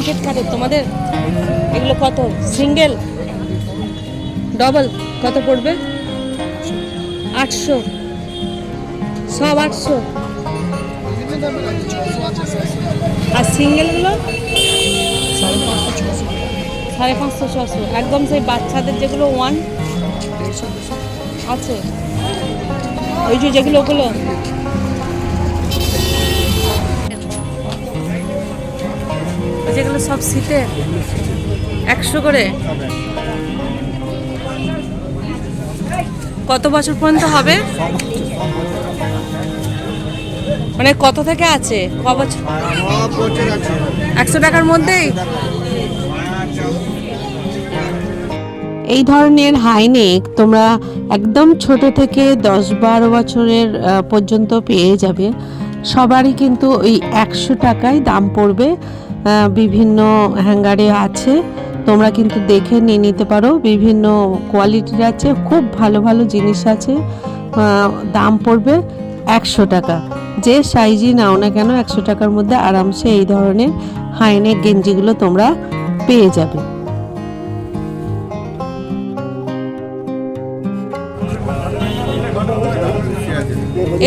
Packet কাটে তোমাদের? এগুলো কত? সিঙ্গেল, ডবল কত পড়বে? 800, সব 800। আর সিঙ্গেলগুলো 550, 600, একদম সেই বাচ্চাদের যেগুলো ওয়ান আছে, ওই যে যেগুলো ওগুলো যেগুলো সব শীতে 100 করে। কত বছর পর্যন্ত হবে? মানে কত থেকে আছে, ক বছর? 100 টাকার মধ্যেই। এই ধরনের হাইনেক তোমরা একদম ছোট থেকে 10-12 বছরের পর্যন্ত পেয়ে যাবে। সবারই কিন্তু ওই 100 টাকায় দাম পড়বে। বিভিন্ন হ্যাঙ্গারে আছে, তোমরা কিন্তু দেখে নিয়ে নিতে পারো। বিভিন্ন কোয়ালিটির আছে, খুব ভালো ভালো জিনিস আছে। দাম পড়বে 100 টাকা। যে সাইজই নাও না কেন 100 টাকার মধ্যে আরামসে এই ধরনের হাইনেক গেঞ্জিগুলো তোমরা পেয়ে যাবে।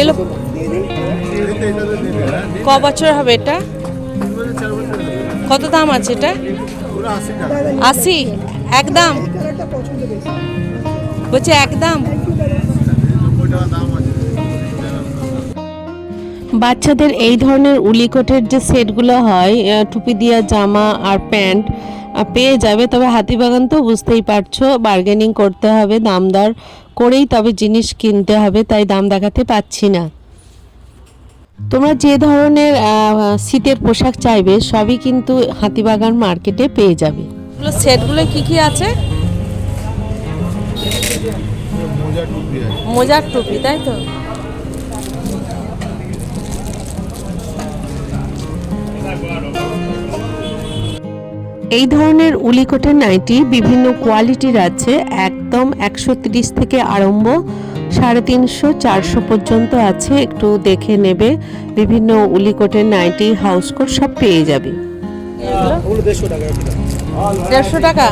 এলো ক বছর হবে এটা? কত দাম আছে এটা? 80 একদম? বলছে একদম। বাচ্চাদের এই ধরনের উলিকোটের যে সেটগুলো হয়, টুপি দিয়া জামা আর প্যান্ট পেয়ে যাবে। তবে হাতিবাগান তো বুঝতেই পারছো, বার্গেনিং করতে হবে, দাম দর করেই তবে জিনিস কিনতে হবে, তাই দাম দেখাতে পাচ্ছি না। তোমরা যে ধরনের শীতের পোশাক চাইবে সবই কিন্তু হাতিবাগান মার্কেটে পেয়ে যাবে। সেটগুলো কি কি আছে? মোজার টুপি, তাই তো? এই ধরনের উলিকোটের নাইটি বিভিন্ন কোয়ালিটির আছে, একদম 130 থেকে আরম্ভ 350, 400 পর্যন্ত আছে। একটু দেখে নেবে। বিভিন্ন উলিকোটের নাইটি, হাউস কোট সব পেয়ে যাবে। 150 টাকা।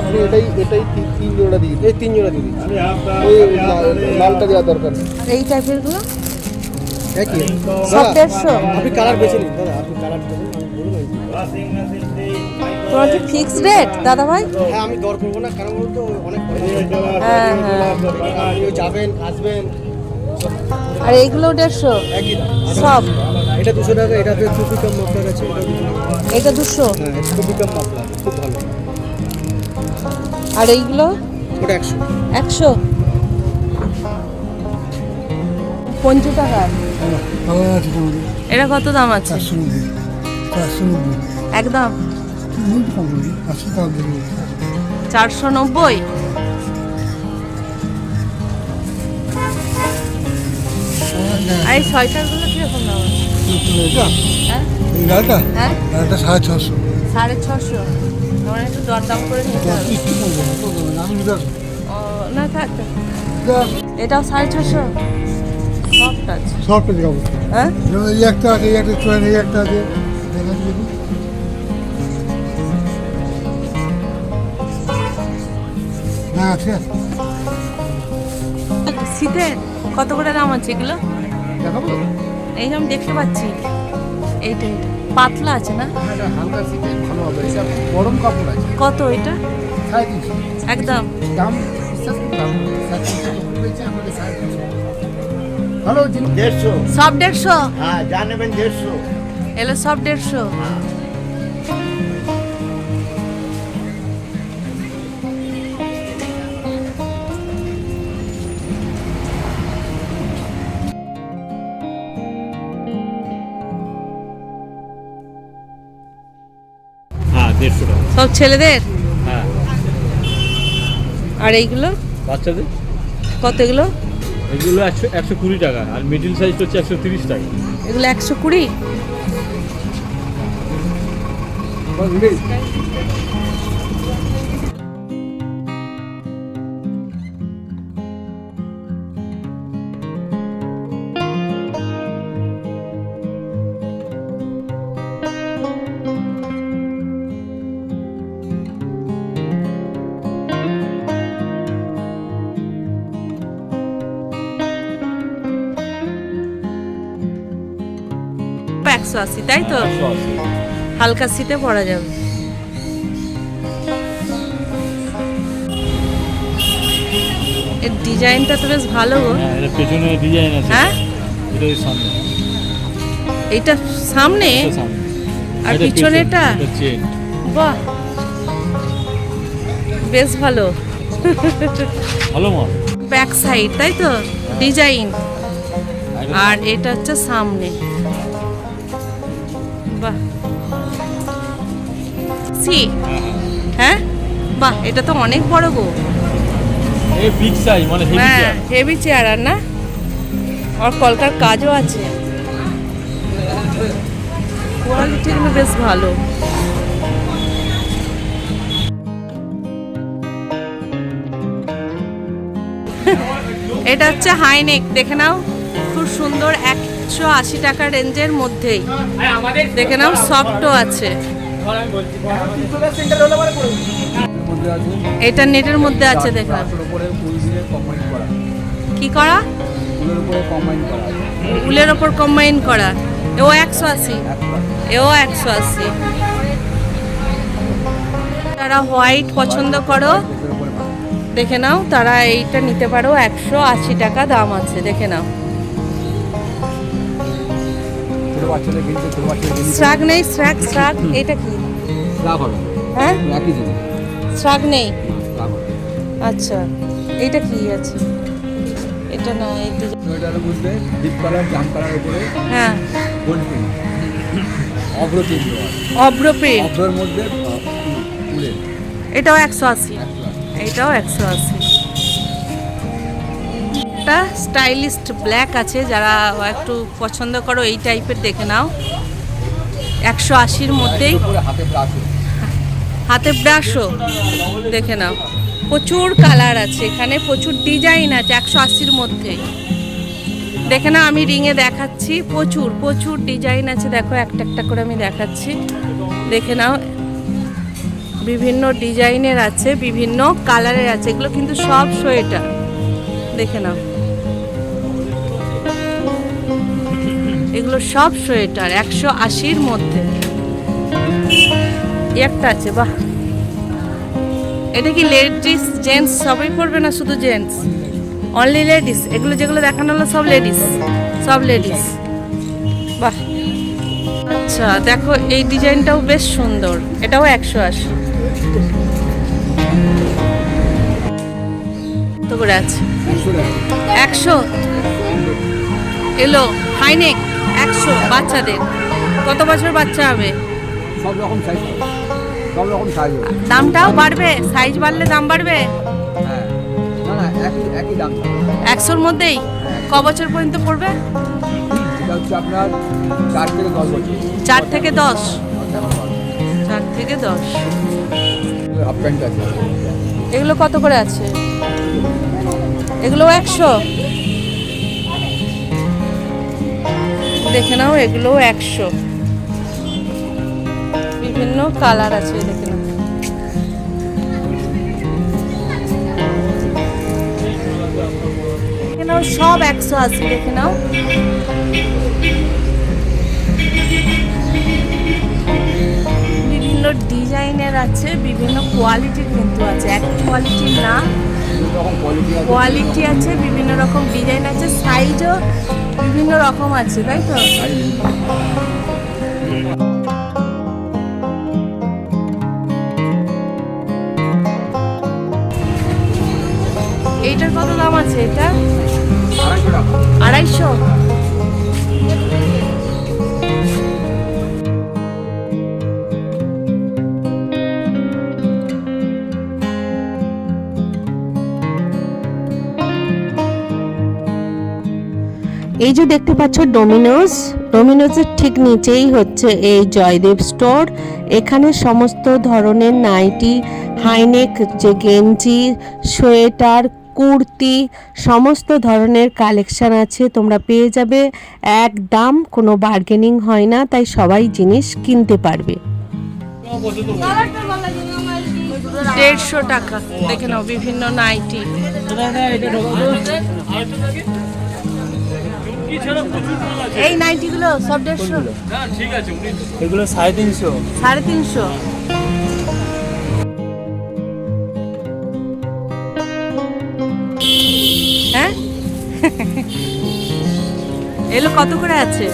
আপনি এটাই 3 জোড়া দিয়ে, এই 3 জোড়া দিয়ে দিচ্ছি। ওই লালটা দেওয়া দরকার। এই টাইপের গুলো একই সব 150। আপনি কালার বেছে নিন দাদা, আপনি কালার দেবেন, আমি বলবো। তোমার কি ফিক্সড রেট দাদা ভাই? হ্যাঁ, আমি দর করবো না, কারণ বলতো অনেক হ্যাঁ হ্যাঁ। যাবেন আসবেন। আর এইগুলো 150 একই দাম সব? এটা 200 টাকা, এটাতে টুপি কম মাফলার আছে। এটা 200? হ্যাঁ, টুপি কম মাফলার খুব ভালো। আর এইগুলো? ওটা 100। 100 50 টাকা। এটা কত দাম আছে? 490। একদম 490। আর এই সোয়েটারগুলো কিরকম দাম আছে? হ্যাঁ হ্যাঁ 650। 650। তোমার একটু দরদাম করে নিতে হবে। ও না, থাক। এটাও 650। সফট আছে। সফট আছে কাপড়। হ্যাঁ, এই একটা আছে, এই একটা চয়েন, এই একটা আছে। না আছে। শীতের কত করে দাম আছে এগুলো? দেখাবো। এই আমি দেখতে পাচ্ছি। এইটা পাতলা আছে না? এটা হালকা শীতে ভালো হবে, এটা গরম কাপড় আছে। কত এটা? 350 একদম দাম। বিশ্বাস করুন, দাম 350 পেয়েছে আমাদের 350। ভালো জিনিস। 150। সব 150? হ্যাঁ, যা নেবেন 150। এলো সব 150। হ্যাঁ 150 টাকা। সব ছেলেদের? হ্যাঁ। আর এইগুলো বাচ্চাদের কত? এগুলো এগুলো 120 টাকা, আর মিডিল সাইজটা হচ্ছে 130 টাকা। এগুলো 120। 180, তাই তো? 180। হালকা শীতে পরা যাবে। এর ডিজাইনটা তো বেশ ভালো গো। হ্যাঁ, এটা পেছনে ডিজাইন আছে। হ্যাঁ, এটা এই সামনে। এইটা সামনে এটা সামনে। আর এটা পিছনেটা? এটা চেন। বাহ, বেশ ভালো। ভালো মাল। ব্যাক সাইড, তাই তো? ডিজাইন। আর এটা হচ্ছে সামনে। বাহ, সি, হ্যাঁ, বাহ, এটা তো অনেক বড় গো। এই বিগ সাইজ মানে হেভি হ্যাঁ, চেয়ার। Heavy chair. আর না, আর কলকার কাজও আছে। কোয়ালিটি বেশ ভালো। এটা হচ্ছে হাইনেক, দেখে নাও, খুব সুন্দর, 180 টাকা রেঞ্জের মধ্যেই। দেখে নাও, সফটও আছে। এটা নেটের মধ্যে আছে, দেখে নাও। কি করা? উলের ওপর কম্বাইন করা। এও 180, এও 180। যারা হোয়াইট পছন্দ করো, দেখে নাও, তারা এইটা নিতে পারো। 180 টাকা দাম আছে, দেখে নাও। শ্রাগ নেই, শ্রাগ, শ্রাগ। এটা কি? হ্যাঁ, শ্রাগ নেই। আচ্ছা, এটা কি আছে? এটা না, এটা হ্যাঁ, অভ্রপে। এটাও 180, এটাও 180। একটা স্টাইলিস্ট ব্ল্যাক আছে, যারা একটু পছন্দ করো এই টাইপের, দেখে নাও। 180-র মধ্যেই। হাতে ব্রাশও, দেখে নাও। প্রচুর কালার আছে এখানে, প্রচুর ডিজাইন আছে 180-র মধ্যেই। দেখে নাও, আমি রিংয়ে দেখাচ্ছি, প্রচুর প্রচুর ডিজাইন আছে। দেখো, একটা একটা করে আমি দেখাচ্ছি, দেখে নাও। বিভিন্ন ডিজাইনের আছে, বিভিন্ন কালারের আছে। এগুলো কিন্তু সব সোয়েটার, দেখে নাও। এগুলো সব সোয়েটার 180-র মধ্যে। একটা আছে, বাহ, এটা কি লেডিস জেন্টস সবাই পরবে না শুধু জেন্টস? Only ladies. এগুলো যেগুলো দেখানো হলো সব লেডিস, সব লেডিস। বাহ, আচ্ছা, দেখো এই ডিজাইনটাও বেশ সুন্দর, এটাও 180। তো করে আছে 100। এলো হাইনেক 100 বাচ্চাদের। কত বছর বাচ্চা হবে? সব রকম সাইজ, সব রকম সাইজ। দামটাও বাড়বে, সাইজ বাড়লে দাম বাড়বে। হ্যাঁ, না না, একই দাম। 100-র মধ্যেই। ক বছর পর্যন্ত পড়বে? এটা হচ্ছে আপনার 4 থেকে 10 বছর। 4 থেকে 10। 4 থেকে 10। হাফ প্যান্ট আছে। এগুলো কত করে আছে? এগুলো 100। দেখে নাও, এগুলো 100। বিভিন্ন কালার আছে, দেখে নাও। দেখে নাও, সব 180, দেখে নাও। বিভিন্ন ডিজাইনের আছে, বিভিন্ন কোয়ালিটির কিন্তু আছে, এক কোয়ালিটির না, কোয়ালিটি আছে, বিভিন্ন রকম ডিজাইন আছে, সাইজও বিভিন্ন রকম আছে, তাই তো? এইটার কত দাম আছে? এটা 250। এই যে দেখতে পাচ্ছ ডোমিনোজের ঠিক নিচেই হচ্ছে এই জয়দেব স্টোর। এখানে সমস্ত ধরনের নাইটি, হাইনেক, যে গেঞ্জি, সোয়েটার, কুর্তি, সমস্ত ধরনের কালেকশন আছে, তোমরা পেয়ে যাবে। এক দাম, কোনো বার্গেনিং হয় না, তাই সবাই জিনিস কিনতে পারবে। 150 টাকা। দেখে নাও, বিভিন্ন নাইটি। এছাড়া প্রচুর মাল আছে। এই নাইটিগুলো সব 150? না ঠিক আছে, এগুলো 350। 350? হ্যাঁ এগুলো কত করে আছে?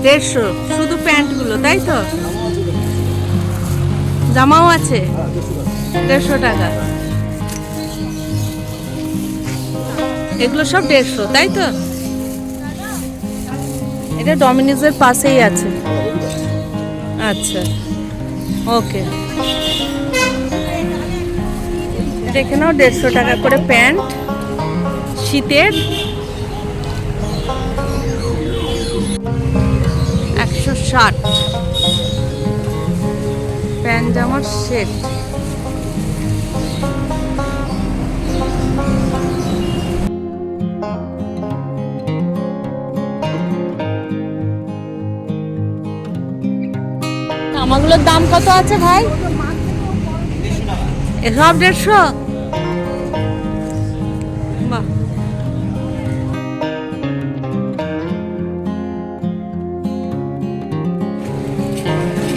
150 শুধু প্যান্টগুলো, তাই তো? জামাও আছে 150 টাকা। এগুলো সব 150, তাই তো? এটা ডমিনোজের পাশেই আছে। আচ্ছা ওকে, দেখে নাও 150 টাকা করে প্যান্ট শীতের। 160 প্যান্ট জামার সেট। জামাগুলোর দাম কত আছে ভাই? সব 150? বাহ,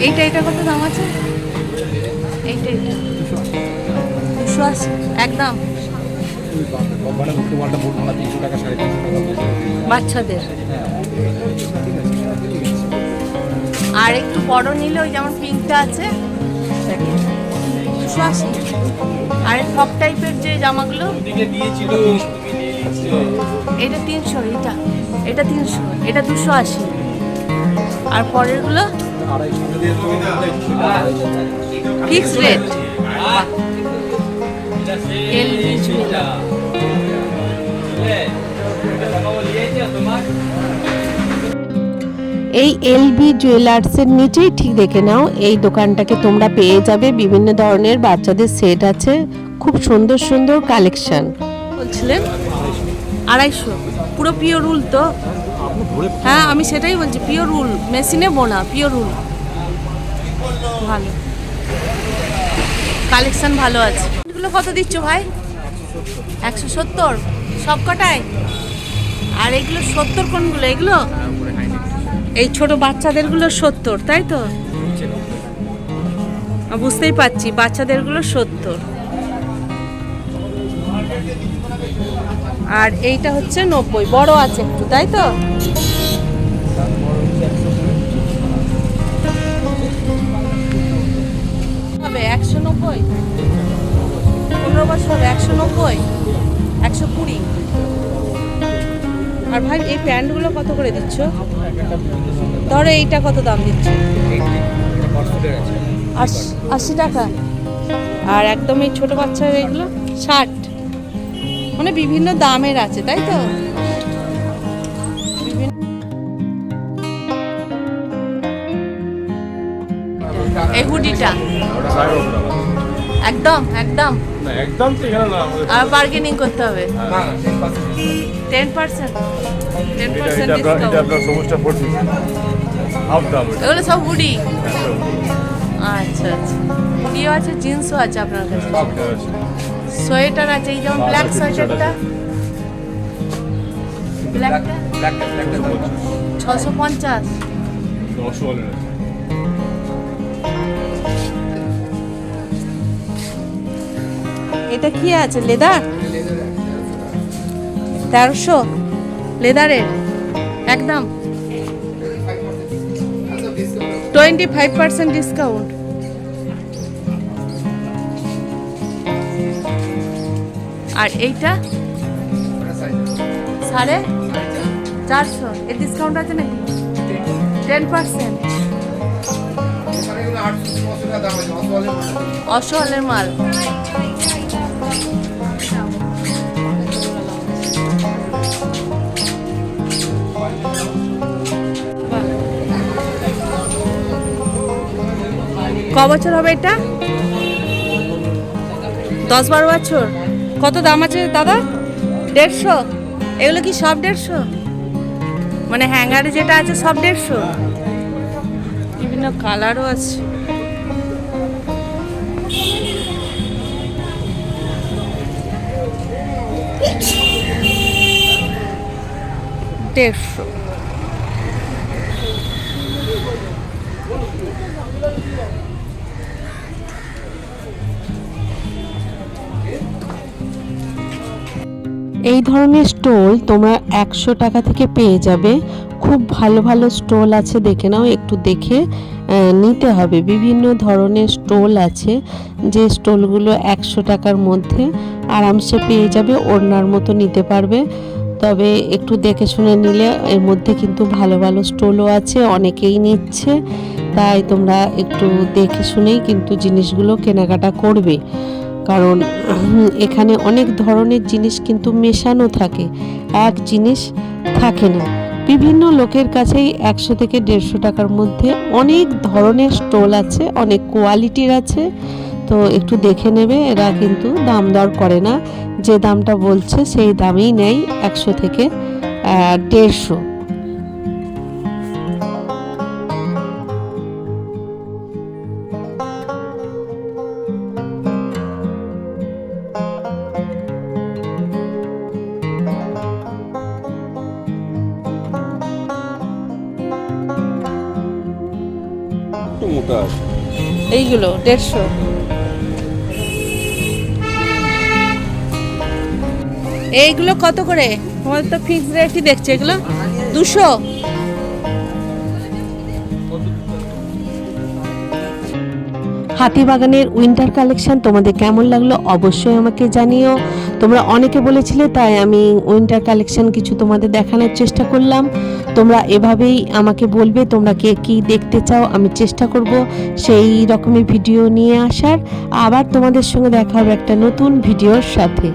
এইটা কত দাম আছে? এইটা 280 একদম বাচ্চাদের। আর একটু বড় নিলে ওই যেমন পিঙ্কটা আছে 280। আর সব টাইপের যে জামাগুলো এটা 300, এটা 300, এটা 280। আর পরেরগুলো ফিক্স রেট। এই এলবি জুয়েলার্সের নিচেই ঠিক দেখে নাও, এই দোকানটাকে তোমরা পেয়ে যাবে। বিভিন্ন ধরনের বাচ্চাদের সেট আছে, খুব সুন্দর সুন্দর কালেকশন। বলছিলেন 250 পুরো পিওর উল তো? হ্যাঁ আমি সেটাই বলছি, পিওর উল, মেশিনে বোনা পিওর উল। ভালো কালেকশন, ভালো আছে। এগুলো কত দিচ্ছ ভাই? 170 সব কটায়? আর এগুলো 70 কোনগুলো? এগুলো এই ছোট বাচ্চাদেরগুলো 70, তাই তো? বুঝতেই পারছি, বাচ্চাদেরগুলো 70। আর এইটা হচ্ছে 90, বড় আছে একটু, তাই তো? হবে 190, 15 বছর 190, 120। আর ভাই এই প্যান্টগুলো কত করে দিচ্ছ? ধরো এইটা কত দাম দিচ্ছ? 80 টাকা। আর একদম এই ছোট বাচ্চার এগুলো 60। মানে বিভিন্ন দামের আছে, তাই তো? এই হুডিটা একদম একদম একদম ঠিক না, আর বার্গেনিং করতে হবে। 10% ডিসকাউন্ট। আপনার সমস্যা পড়ছে হাফ দাম। এগুলো সব হুডি? আচ্ছা আচ্ছা, হুডিও আছে, জিন্সও আছে আপনার কাছে, সোয়েটার আছে। এই যেমন ব্ল্যাক সোয়েটারটা, ব্ল্যাকটা 650। এটা কি আছে? লেদার 1300 লেদারের একদম 25% ডিসকাউন্ট। আর এইটা 450, এর ডিসকাউন্ট আছে নাকি? 10%। অসহলের মাল। ক বছর হবে এটা? 10-12 বছর। কত দাম আছে দাদা? 150? এগুলো কি সব 150? মানে হ্যাঙ্গারে যেটা আছে সব 150? বিভিন্ন কালারও আছে। 150। এই ধরনের স্টল তোমরা 100 টাকা থেকে পেয়ে যাবে। খুব ভালো ভালো স্টল আছে, দেখে নাও, একটু দেখে নিতে হবে। বিভিন্ন ধরনের স্টল আছে, যে স্টলগুলো 100 টাকার মধ্যে আরামসে পেয়ে যাবে, ওড়নার মতো নিতে পারবে। তবে একটু দেখে শুনে নিলে, এর মধ্যে কিন্তু ভালো ভালো স্টলও আছে, অনেকেই নিচ্ছে, তাই তোমরা একটু দেখে শুনেই কিন্তু জিনিসগুলো কেনাকাটা করবে। কারণ এখানে অনেক ধরনের জিনিস কিন্তু মেশানো থাকে, এক জিনিস থাকে না। বিভিন্ন লোকের কাছেই 100 থেকে 150 টাকার মধ্যে অনেক ধরনের স্টল আছে, অনেক কোয়ালিটির আছে। তো একটু দেখে নেবে, এরা কিন্তু দাম দর করে না, যে দামটা বলছে সেই দামেই নেয়, 100 থেকে 150। একটু মোটা আছে। এইগুলো 150। এইগুলো কত করে? তোমার তো ফিক্সড রেটই দেখছে, এগুলো 200। হাতিবাগানের উইন্টার কালেকশন তোমাদের কেমন লাগলো অবশ্যই আমাকে জানিও। তোমরা অনেকে বলেছিলে, তাই আমি উইন্টার কালেকশন কিছু তোমাদের দেখানোর চেষ্টা করলাম। তোমরা এভাবেই আমাকে বলবে তোমরা কে কী দেখতে চাও, আমি চেষ্টা করব সেই রকমের ভিডিও নিয়ে আসার। আবার তোমাদের সঙ্গে দেখা হবে একটা নতুন ভিডিওর সাথে।